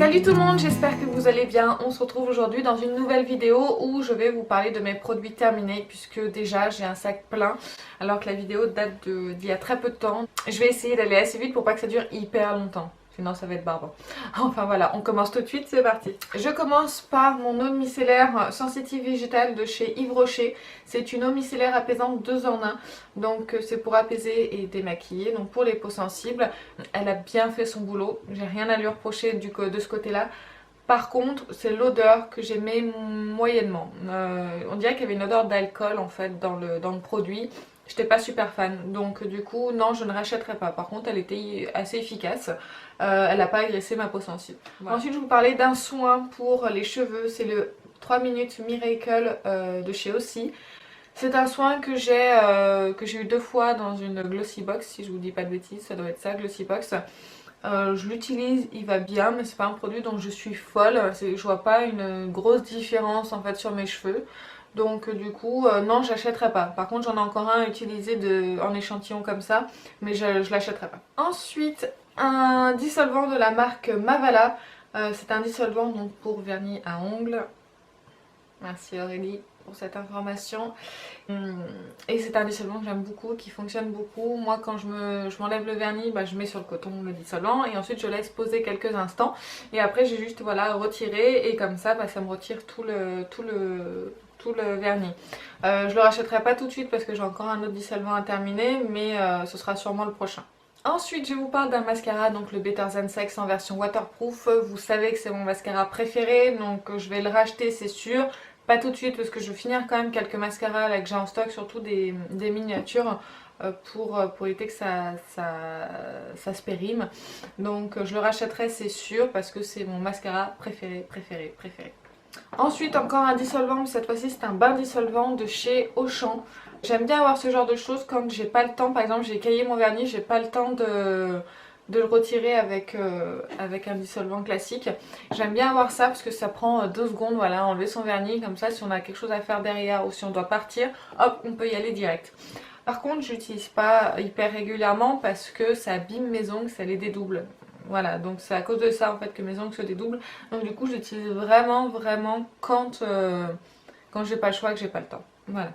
Salut tout le monde, j'espère que vous allez bien. On se retrouve aujourd'hui dans une nouvelle vidéo où je vais vous parler de mes produits terminés puisque déjà j'ai un sac plein alors que la vidéo date d'il y a très peu de temps. Je vais essayer d'aller assez vite pour pas que ça dure hyper longtemps. Sinon ça va être barbant. Enfin voilà, on commence tout de suite, c'est parti. Je commence par mon eau micellaire sensitive végétale de chez Yves Rocher. C'est une eau micellaire apaisante 2 en 1. Donc c'est pour apaiser et démaquiller. Donc pour les peaux sensibles, elle a bien fait son boulot. J'ai rien à lui reprocher de ce côté-là. Par contre, c'est l'odeur que j'aimais moyennement. On dirait qu'il y avait une odeur d'alcool en fait dans le produit. J'étais pas super fan, donc du coup non, je ne rachèterai pas. Par contre elle était assez efficace, elle n'a pas agressé ma peau sensible. Voilà. Ensuite je vous parlais d'un soin pour les cheveux, c'est le 3 minutes Miracle de chez Aussie. C'est un soin que j'ai eu 2 fois dans une Glossy Box, si je vous dis pas de bêtises, ça doit être ça, Glossy Box. Je l'utilise, il va bien, mais c'est pas un produit dont je suis folle. Je vois pas une grosse différence en fait sur mes cheveux. Donc du coup, non, j'achèterai pas. Par contre, j'en ai encore un à utiliser en échantillon comme ça, mais je l'achèterai pas. Ensuite, un dissolvant de la marque Mavala. C'est un dissolvant donc pour vernis à ongles. Merci Aurélie pour cette information. Et c'est un dissolvant que j'aime beaucoup, qui fonctionne beaucoup. Moi quand je m'enlève le vernis, je mets sur le coton le dissolvant et ensuite je laisse poser quelques instants. Et après j'ai juste voilà retiré et comme ça ça me retire tout le vernis. Je le rachèterai pas tout de suite parce que j'ai encore un autre dissolvant à terminer, mais ce sera sûrement le prochain. Ensuite je vous parle d'un mascara, donc le Better Than Sex en version waterproof. Vous savez que c'est mon mascara préféré, donc je vais le racheter c'est sûr. Pas tout de suite parce que je veux finir quand même quelques mascaras là que j'ai en stock, surtout des miniatures pour éviter que ça se périme. Donc je le rachèterai c'est sûr parce que c'est mon mascara préféré. Ensuite encore un dissolvant, mais cette fois-ci c'est un bain dissolvant de chez Auchan. J'aime bien avoir ce genre de choses quand j'ai pas le temps, par exemple j'ai caillé mon vernis, j'ai pas le temps de le retirer avec un dissolvant classique. J'aime bien avoir ça parce que ça prend 2 secondes, voilà, enlever son vernis, comme ça si on a quelque chose à faire derrière ou si on doit partir, hop, on peut y aller direct. Par contre, j'utilise pas hyper régulièrement parce que ça abîme mes ongles, ça les dédouble. Voilà, donc c'est à cause de ça en fait que mes ongles se dédoublent. Donc du coup, j'utilise vraiment quand j'ai pas le choix et que j'ai pas le temps. Voilà.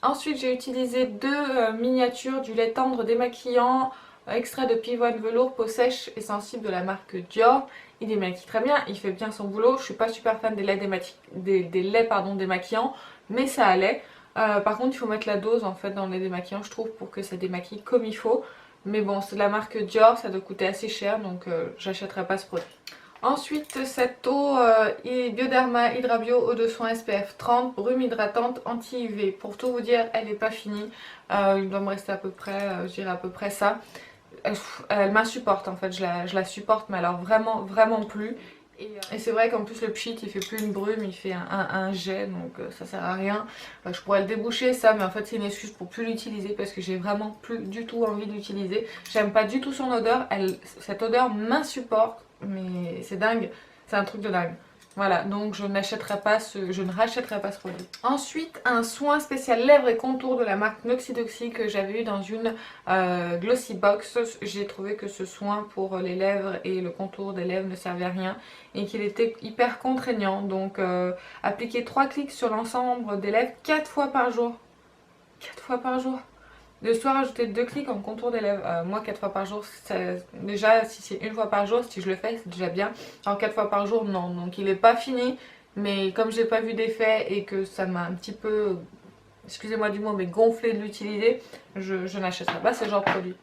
Ensuite, j'ai utilisé 2 miniatures du lait tendre démaquillant extrait de pivoine velours peau sèche et sensible de la marque Dior. Il démaquille très bien, il fait bien son boulot. Je suis pas super fan des laits, démaquillants, mais ça allait. Par contre il faut mettre la dose en fait dans les démaquillants je trouve pour que ça démaquille comme il faut. Mais bon c'est de la marque Dior, ça doit coûter assez cher donc j'achèterai pas ce produit. Ensuite cette eau Bioderma Hydra Bio eau de soin SPF 30, brume hydratante anti-UV. Pour tout vous dire elle n'est pas finie, il doit me rester à peu près, je dirais à peu près ça. Elle m'insupporte en fait, je la supporte mais alors vraiment plus. Et c'est vrai qu'en plus le pchit il fait plus une brume, il fait un jet donc ça sert à rien. Je pourrais le déboucher ça mais en fait c'est une excuse pour plus l'utiliser parce que j'ai vraiment plus du tout envie de l'utiliser. J'aime pas du tout son odeur, cette odeur m'insupporte mais c'est dingue, c'est un truc de dingue. Voilà, donc je ne rachèterai pas ce produit. Ensuite, un soin spécial lèvres et contours de la marque Noxidoxy que j'avais eu dans une Glossy Box. J'ai trouvé que ce soin pour les lèvres et le contour des lèvres ne servait à rien et qu'il était hyper contraignant. Donc, appliquer 3 clics sur l'ensemble des lèvres 4 fois par jour. 4 fois par jour. Le soir, ajouter 2 clics en contour des lèvres. Moi, 4 fois par jour, déjà, si c'est 1 fois par jour, si je le fais, c'est déjà bien. Alors, 4 fois par jour, non. Donc, il n'est pas fini. Mais comme j'ai pas vu d'effet et que ça m'a un petit peu, excusez-moi du mot, mais gonflé de l'utiliser, je n'achèterai pas ce genre de produit.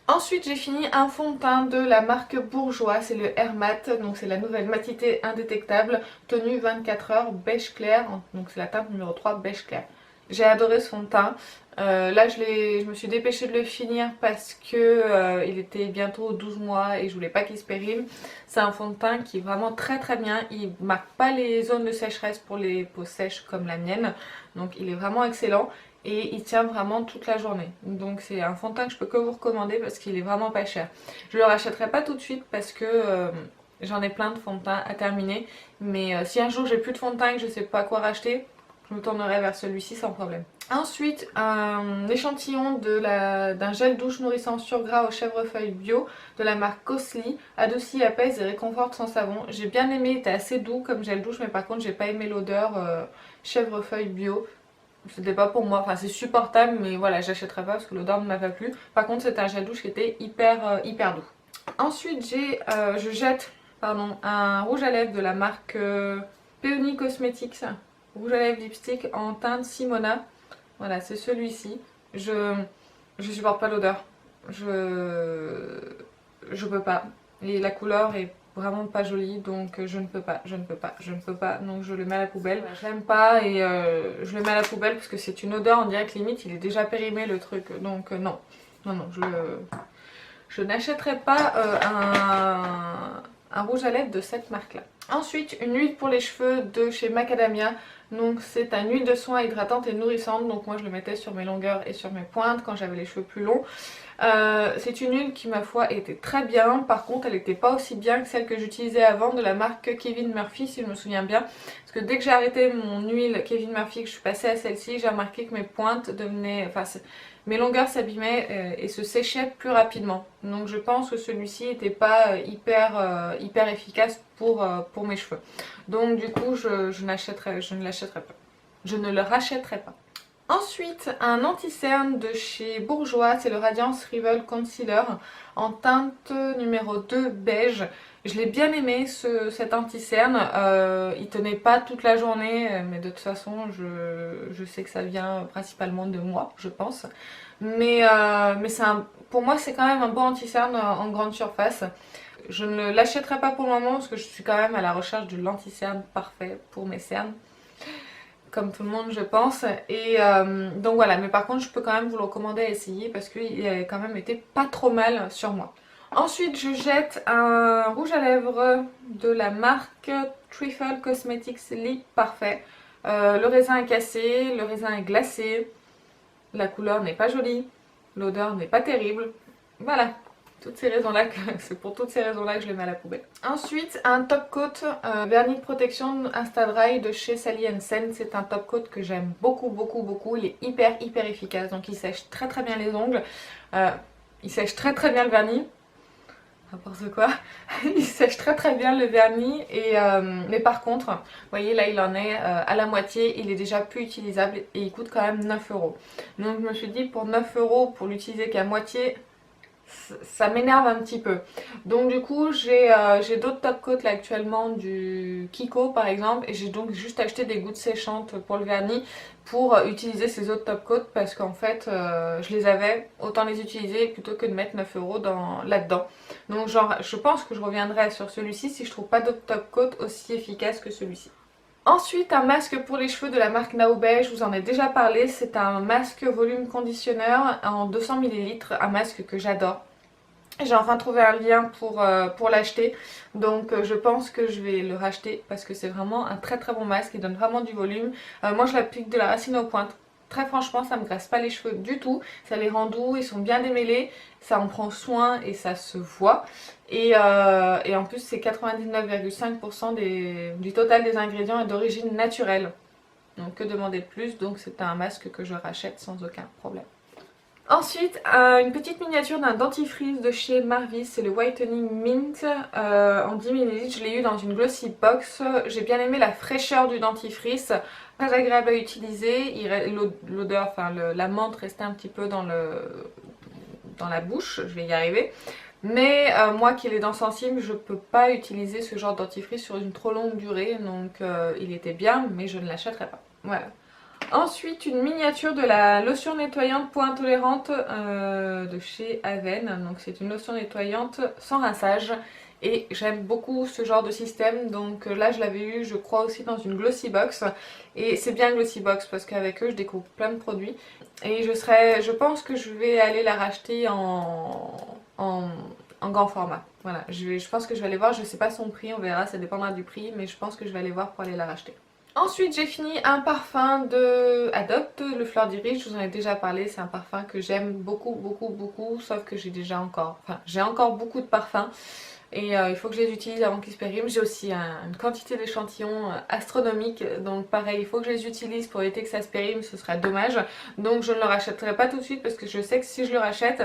Ensuite, j'ai fini un fond de teint de la marque Bourjois, c'est le Air Matte, donc c'est la nouvelle matité indétectable, tenue 24 heures, beige clair, donc c'est la teinte numéro 3, beige clair. J'ai adoré ce fond de teint. Là je me suis dépêchée de le finir parce que il était bientôt 12 mois et je voulais pas qu'il se périme. C'est un fond de teint qui est vraiment très bien. Il marque pas les zones de sécheresse pour les peaux sèches comme la mienne. Donc il est vraiment excellent et il tient vraiment toute la journée. Donc c'est un fond de teint que je peux que vous recommander parce qu'il est vraiment pas cher. Je le rachèterai pas tout de suite parce que j'en ai plein de fonds de teint à terminer. Mais si un jour j'ai plus de fond de teint et que je sais pas quoi racheter, je me tournerai vers celui-ci sans problème. Ensuite, un échantillon d'un gel douche nourrissant sur gras au chèvrefeuille bio de la marque Cosly, adoucit, apaise et réconforte sans savon. J'ai bien aimé, il était assez doux comme gel douche, mais par contre j'ai pas aimé l'odeur chèvrefeuille bio. C'était pas pour moi, enfin c'est supportable, mais voilà, j'achèterai pas parce que l'odeur ne m'a pas plu. Par contre c'était un gel douche qui était hyper doux. Ensuite je jette un rouge à lèvres de la marque Peony Cosmetics, rouge à lèvres lipstick en teinte Simona. Voilà, c'est celui-ci. Je supporte pas l'odeur. Je peux pas. Et la couleur est vraiment pas jolie, donc je ne peux pas. Donc je le mets à la poubelle. Je l'aime pas et je le mets à la poubelle parce que c'est une odeur, on dirait que limite il est déjà périmé le truc. Donc non, je n'achèterai pas un rouge à lèvres de cette marque là. Ensuite, une huile pour les cheveux de chez Macadamia. Donc c'est une huile de soin hydratante et nourrissante. Donc moi je le mettais sur mes longueurs et sur mes pointes quand j'avais les cheveux plus longs. C'est une huile qui ma foi était très bien. Par contre elle n'était pas aussi bien que celle que j'utilisais avant de la marque Kevin Murphy si je me souviens bien. Parce que dès que j'ai arrêté mon huile Kevin Murphy, que je suis passée à celle-ci, j'ai remarqué que mes pointes devenaient... Enfin, mes longueurs s'abîmaient et se séchaient plus rapidement. Donc je pense que celui-ci n'était pas hyper efficace pour mes cheveux. Donc du coup je ne l'achèterai pas. Je ne le rachèterai pas. Ensuite, un anti-cerne de chez Bourjois, c'est le Radiance Rival Concealer en teinte numéro 2 beige. Je l'ai bien aimé cet anti-cerne, il tenait pas toute la journée, mais de toute façon je sais que ça vient principalement de moi, je pense. Mais pour moi c'est quand même un bon anti-cerne en grande surface. Je ne l'achèterai pas pour le moment parce que je suis quand même à la recherche de l'anti-cerne parfait pour mes cernes. Comme tout le monde je pense, et donc voilà, mais par contre je peux quand même vous le recommander à essayer parce qu'il a quand même été pas trop mal sur moi. Ensuite je jette un rouge à lèvres de la marque Trifle Cosmetics Lip Parfait. Le raisin est cassé, le raisin est glacé, la couleur n'est pas jolie, l'odeur n'est pas terrible, voilà. C'est pour toutes ces raisons-là que je les mets à la poubelle. Ensuite, un top coat vernis de protection Insta Dry de chez Sally Hansen. C'est un top coat que j'aime beaucoup. Il est hyper efficace. Donc il sèche très bien les ongles. Il sèche très bien le vernis. N'importe quoi. Il sèche très bien le vernis. Mais par contre, vous voyez là il en est à la moitié. Il est déjà plus utilisable et il coûte quand même 9 €. Donc je me suis dit pour 9 € pour l'utiliser qu'à moitié, ça m'énerve un petit peu. Donc du coup j'ai d'autres top coats là actuellement, du Kiko par exemple, et j'ai donc juste acheté des gouttes séchantes pour le vernis pour utiliser ces autres top coats parce qu'en fait je les avais, autant les utiliser plutôt que de mettre 9 € là-dedans. Donc genre je pense que je reviendrai sur celui-ci si je trouve pas d'autres top coats aussi efficaces que celui-ci. Ensuite, un masque pour les cheveux de la marque Naobe, je vous en ai déjà parlé, c'est un masque volume conditionneur en 200 ml, un masque que j'adore. J'ai enfin trouvé un lien pour l'acheter, donc je pense que je vais le racheter parce que c'est vraiment un très bon masque, il donne vraiment du volume. Moi je l'applique de la racine aux pointes. Très franchement ça me graisse pas les cheveux du tout, ça les rend doux, ils sont bien démêlés, ça en prend soin et ça se voit. Et en plus c'est 99,5% du total des ingrédients est d'origine naturelle. Donc que demander de plus, donc c'est un masque que je rachète sans aucun problème. Ensuite, une petite miniature d'un dentifrice de chez Marvis, c'est le Whitening Mint en 10 ml. Je l'ai eu dans une glossy box. J'ai bien aimé la fraîcheur du dentifrice, très agréable à utiliser. L'odeur, enfin la menthe restait un petit peu dans la bouche, je vais y arriver. Mais moi qui ai les dents sensibles, je peux pas utiliser ce genre de dentifrice sur une trop longue durée. Donc il était bien, mais je ne l'achèterai pas. Voilà. Ensuite, une miniature de la lotion nettoyante peau intolérante de chez Aven. Donc c'est une lotion nettoyante sans rinçage. Et j'aime beaucoup ce genre de système. Donc là je l'avais eu je crois aussi dans une glossy box. Et c'est bien glossy box parce qu'avec eux je découvre plein de produits. Et je pense que je vais aller la racheter en grand format. Voilà, je pense que je vais aller voir, je sais pas son prix, on verra, ça dépendra du prix. Mais je pense que je vais aller voir pour aller la racheter. Ensuite j'ai fini un parfum de Adopt, le Fleur d'Iris, je vous en ai déjà parlé, c'est un parfum que j'aime beaucoup, sauf que j'ai encore beaucoup de parfums. et il faut que je les utilise avant qu'ils se périment. J'ai aussi une quantité d'échantillons astronomique, donc pareil, il faut que je les utilise pour éviter que ça se périme, ce serait dommage. Donc je ne le rachèterai pas tout de suite parce que je sais que si je le rachète,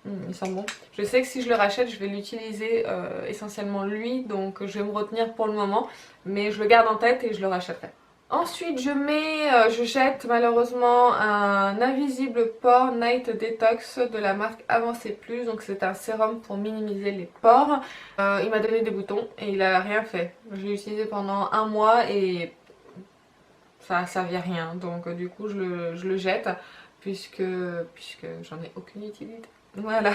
il sent bon. Je sais que si je le rachète, je vais l'utiliser essentiellement lui, donc je vais me retenir pour le moment, mais je le garde en tête et je le rachèterai. Ensuite, je jette malheureusement un Invisible Pore Night Detox de la marque Avancez Plus. Donc c'est un sérum pour minimiser les pores. Il m'a donné des boutons et il a rien fait. Je l'ai utilisé pendant un mois et ça a servi à rien. Donc du coup je le jette puisque j'en ai aucune utilité. Voilà.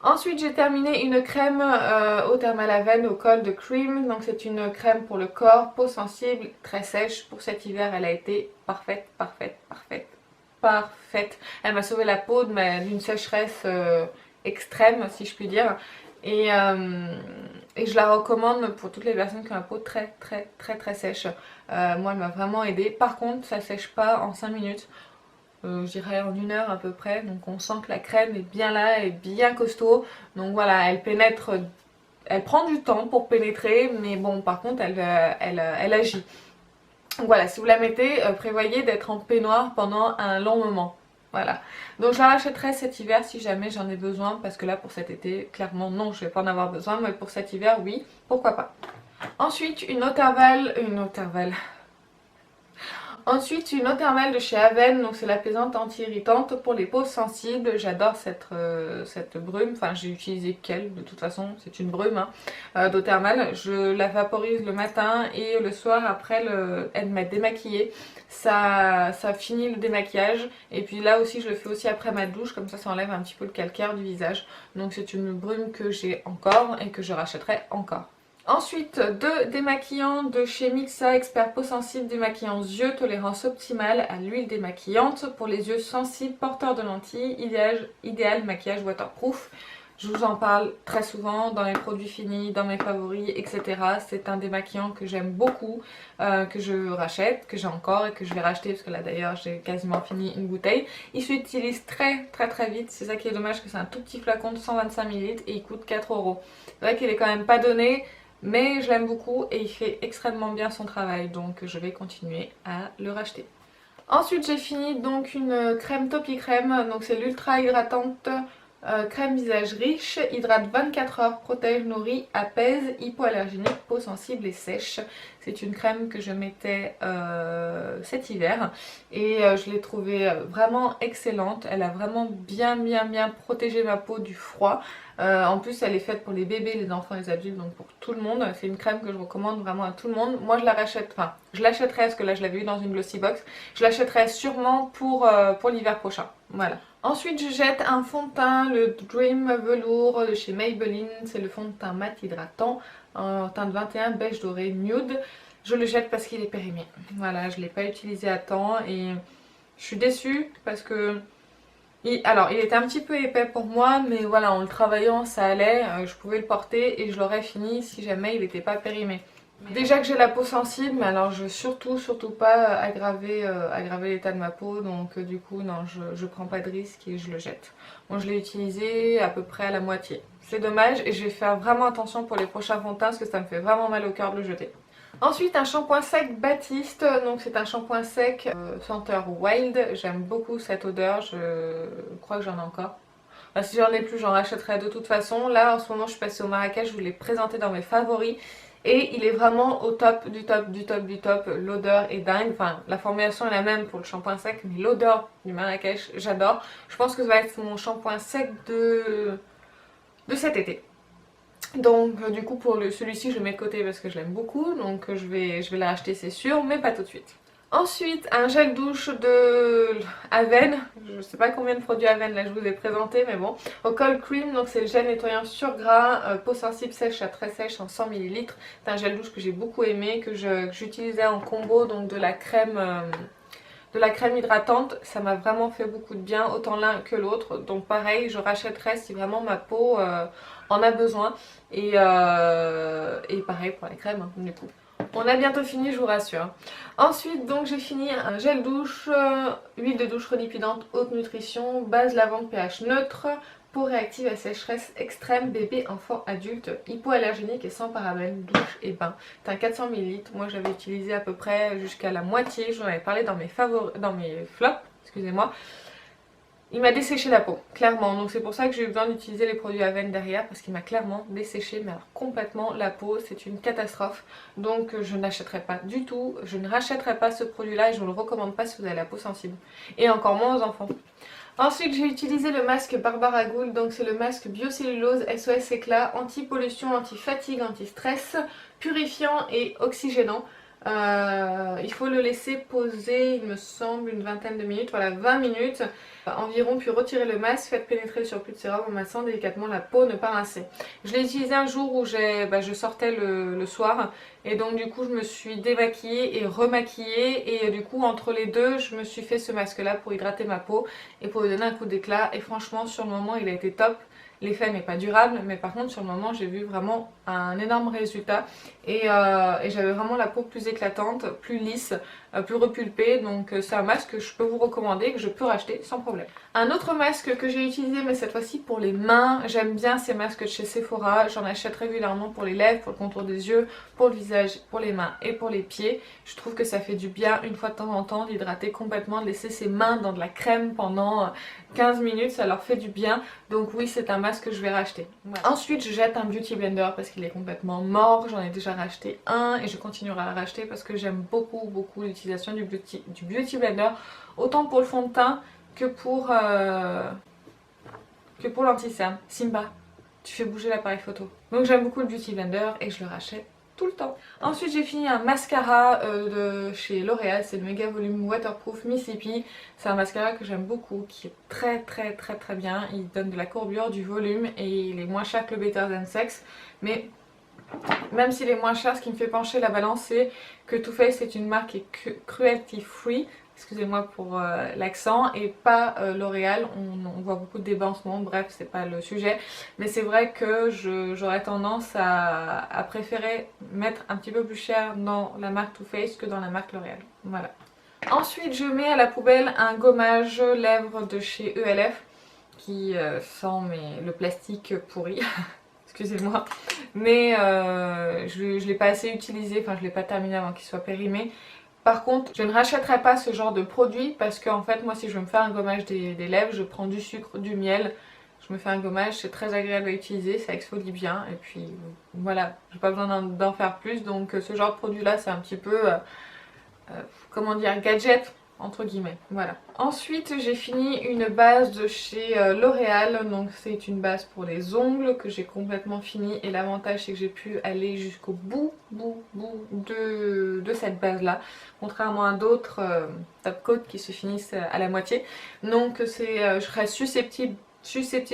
Ensuite j'ai terminé une crème eau thermale Avène au Cold Cream. Donc c'est une crème pour le corps, peau sensible, très sèche. Pour cet hiver elle a été parfaite, parfaite, parfaite, parfaite. Elle m'a sauvé la peau d'une sécheresse extrême si je puis dire. Et je la recommande pour toutes les personnes qui ont la peau très très très très sèche. Moi elle m'a vraiment aidée. Par contre ça sèche pas en 5 minutes. Je dirais en 1 heure à peu près, donc on sent que la crème est bien là, est bien costaud, donc voilà, elle pénètre, elle prend du temps pour pénétrer, mais bon par contre elle agit. Donc voilà, si vous la mettez, prévoyez d'être en peignoir pendant un long moment, voilà. Donc je la rachèterai cet hiver si jamais j'en ai besoin, parce que là pour cet été, clairement non, je vais pas en avoir besoin, mais pour cet hiver oui, pourquoi pas. Ensuite une eau thermale, Ensuite une eau thermale de chez Avène, donc c'est l'apaisante anti-irritante pour les peaux sensibles. J'adore cette brume, enfin j'ai utilisé qu'elle de toute façon, c'est une brume d'eau thermale. Je la vaporise le matin et le soir après elle m'a démaquillée. Ça finit le démaquillage et puis là aussi je le fais aussi après ma douche, comme ça enlève un petit peu le calcaire du visage. Donc c'est une brume que j'ai encore et que je rachèterai encore. Ensuite, 2 démaquillants de chez Mixa, Expert Peau Sensible, démaquillant yeux, tolérance optimale à l'huile démaquillante pour les yeux sensibles, porteurs de lentilles, idéal maquillage waterproof. Je vous en parle très souvent dans mes produits finis, dans mes favoris, etc. C'est un démaquillant que j'aime beaucoup, que je rachète, que j'ai encore et que je vais racheter parce que là d'ailleurs j'ai quasiment fini une bouteille. Il s'utilise très vite, c'est ça qui est dommage, que c'est un tout petit flacon de 125 ml et il coûte 4 €. C'est vrai qu'il est quand même pas donné, mais je l'aime beaucoup et il fait extrêmement bien son travail, donc je vais continuer à le racheter. Ensuite j'ai fini donc une crème Topi Crème, donc c'est l'ultra hydratante crème visage riche, hydrate 24 heures, protège, nourrit, apaise, hypoallergénique, peau sensible et sèche. C'est une crème que je mettais cet hiver et je l'ai trouvée vraiment excellente. Elle a vraiment bien protégé ma peau du froid. En plus elle est faite pour les bébés, les enfants, les adultes, donc pour tout le monde. C'est une crème que je recommande vraiment à tout le monde. Moi je la rachète, enfin je l'achèterai parce que là je l'avais eu dans une glossy box. Je l'achèterai sûrement pour l'hiver prochain, voilà. Ensuite je jette un fond de teint, le Dream Velours de chez Maybelline. C'est le fond de teint mat hydratant en teinte 21 beige doré nude. Je le jette parce qu'il est périmé. Voilà, je ne l'ai pas utilisé à temps et je suis déçue parce que... Alors il était un petit peu épais pour moi, mais voilà, en le travaillant ça allait, je pouvais le porter et je l'aurais fini si jamais il n'était pas périmé. Déjà que j'ai la peau sensible, mais alors je veux surtout pas aggraver l'état de ma peau, donc du coup non, je prends pas de risque et je le jette. Moi je l'ai utilisé à peu près à la moitié. C'est dommage et je vais faire vraiment attention pour les prochains fonds de teint parce que ça me fait vraiment mal au cœur de le jeter. Ensuite un shampoing sec Baptiste, donc c'est un shampoing sec senteur wild. J'aime beaucoup cette odeur, je crois que j'en ai encore. Enfin, si j'en ai plus j'en rachèterai de toute façon. Là en ce moment je suis passée au Marrakech, je vous l'ai présenté dans mes favoris. Et il est vraiment au top du top du top du top, l'odeur est dingue, enfin la formulation est la même pour le shampoing sec, mais l'odeur du Marrakech, j'adore. Je pense que ça va être mon shampoing sec de cet été. Donc du coup pour celui-ci je le mets de côté parce que je l'aime beaucoup, donc je vais la racheter c'est sûr, mais pas tout de suite. Ensuite un gel douche de Avène, je sais pas combien de produits Avène là je vous ai présenté mais bon, au Cold Cream, donc c'est le gel nettoyant sur gras, peau sensible sèche à très sèche en 100 ml. C'est un gel douche que j'ai beaucoup aimé, que j'utilisais en combo donc de la crème hydratante. Ça m'a vraiment fait beaucoup de bien, autant l'un que l'autre, donc pareil je rachèterai si vraiment ma peau en a besoin et pareil pour la crème du coup. On a bientôt fini, je vous rassure. Ensuite, donc j'ai fini un gel douche, huile de douche relipidante, haute nutrition, base lavande pH neutre, peau réactive à sécheresse extrême, bébé, enfant, adulte, hypoallergénique et sans parabènes, douche et bain. C'est un 400 ml, moi j'avais utilisé à peu près jusqu'à la moitié, j'en avais parlé dans mes flops, excusez-moi. Il m'a desséché la peau, clairement, donc c'est pour ça que j'ai eu besoin d'utiliser les produits Aven derrière, parce qu'il m'a clairement desséché, mais alors complètement la peau, c'est une catastrophe, donc je n'achèterai pas du tout, je ne rachèterai pas ce produit-là et je ne le recommande pas si vous avez la peau sensible, et encore moins aux enfants. Ensuite j'ai utilisé le masque Barbara Gould, donc c'est le masque biocellulose SOS éclat, anti-pollution, anti-fatigue, anti-stress, purifiant et oxygénant. Il faut le laisser poser, il me semble, une vingtaine de minutes, voilà 20 minutes environ, puis retirer le masque, faites pénétrer le surplus de sérum en massant délicatement la peau, ne pas rincer. Je l'ai utilisé un jour où je sortais le soir et donc du coup je me suis démaquillée et remaquillée et du coup entre les deux je me suis fait ce masque là pour hydrater ma peau et pour lui donner un coup d'éclat et franchement sur le moment il a été top. L'effet n'est pas durable, mais par contre sur le moment j'ai vu vraiment un énorme résultat et j'avais vraiment la peau plus éclatante, plus lisse, plus repulpée, donc c'est un masque que je peux vous recommander, que je peux racheter sans problème. Un autre masque que j'ai utilisé, mais cette fois-ci pour les mains, j'aime bien ces masques de chez Sephora, j'en achète régulièrement pour les lèvres, pour le contour des yeux, pour le visage, pour les mains et pour les pieds. Je trouve que ça fait du bien une fois de temps en temps d'hydrater complètement, de laisser ses mains dans de la crème pendant 15 minutes, ça leur fait du bien, donc oui c'est un masque que je vais racheter. Voilà. Ensuite je jette un Beauty Blender parce qu'il est complètement mort, j'en ai déjà racheté un et je continuerai à le racheter parce que j'aime beaucoup l'utilisation du Beauty Blender, autant pour le fond de teint que pour l'anti-cerne. Simba, tu fais bouger l'appareil photo. Donc j'aime beaucoup le Beauty Blender et je le rachète tout le temps. Ensuite j'ai fini un mascara de chez L'Oréal, c'est le Méga Volume Waterproof Mississippi. C'est un mascara que j'aime beaucoup, qui est très bien. Il donne de la courbure, du volume et il est moins cher que le Better Than Sex. Mais même s'il est moins cher, ce qui me fait pencher la balance c'est que Too Faced est une marque qui est cruelty free. Excusez-moi pour l'accent, et pas L'Oréal. On voit beaucoup de débats en ce moment, bref c'est pas le sujet, mais c'est vrai que j'aurais tendance à préférer mettre un petit peu plus cher dans la marque Too Faced que dans la marque L'Oréal, voilà. Ensuite je mets à la poubelle un gommage lèvres de chez ELF qui sent le plastique pourri. Excusez-moi, mais je l'ai pas assez utilisé, enfin je l'ai pas terminé avant qu'il soit périmé. Par contre, je ne rachèterai pas ce genre de produit parce que en fait moi si je veux me faire un gommage des lèvres, je prends du sucre, du miel, je me fais un gommage, c'est très agréable à utiliser, ça exfolie bien et puis voilà, j'ai pas besoin d'en faire plus, donc ce genre de produit là c'est un petit peu, comment dire, gadget entre guillemets, voilà. Ensuite j'ai fini une base de chez L'Oréal, donc c'est une base pour les ongles que j'ai complètement fini et l'avantage c'est que j'ai pu aller jusqu'au bout de cette base là, contrairement à d'autres top coat qui se finissent à la moitié, donc je serais susceptible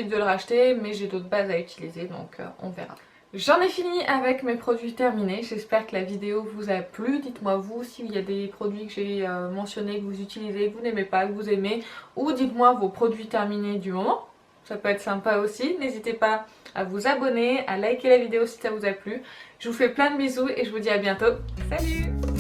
de le racheter, mais j'ai d'autres bases à utiliser, donc on verra. J'en ai fini avec mes produits terminés, j'espère que la vidéo vous a plu. Dites-moi vous s'il y a des produits que j'ai mentionnés, que vous utilisez, que vous n'aimez pas, que vous aimez, ou dites-moi vos produits terminés du moment, ça peut être sympa aussi. N'hésitez pas à vous abonner, à liker la vidéo si ça vous a plu. Je vous fais plein de bisous et je vous dis à bientôt, salut!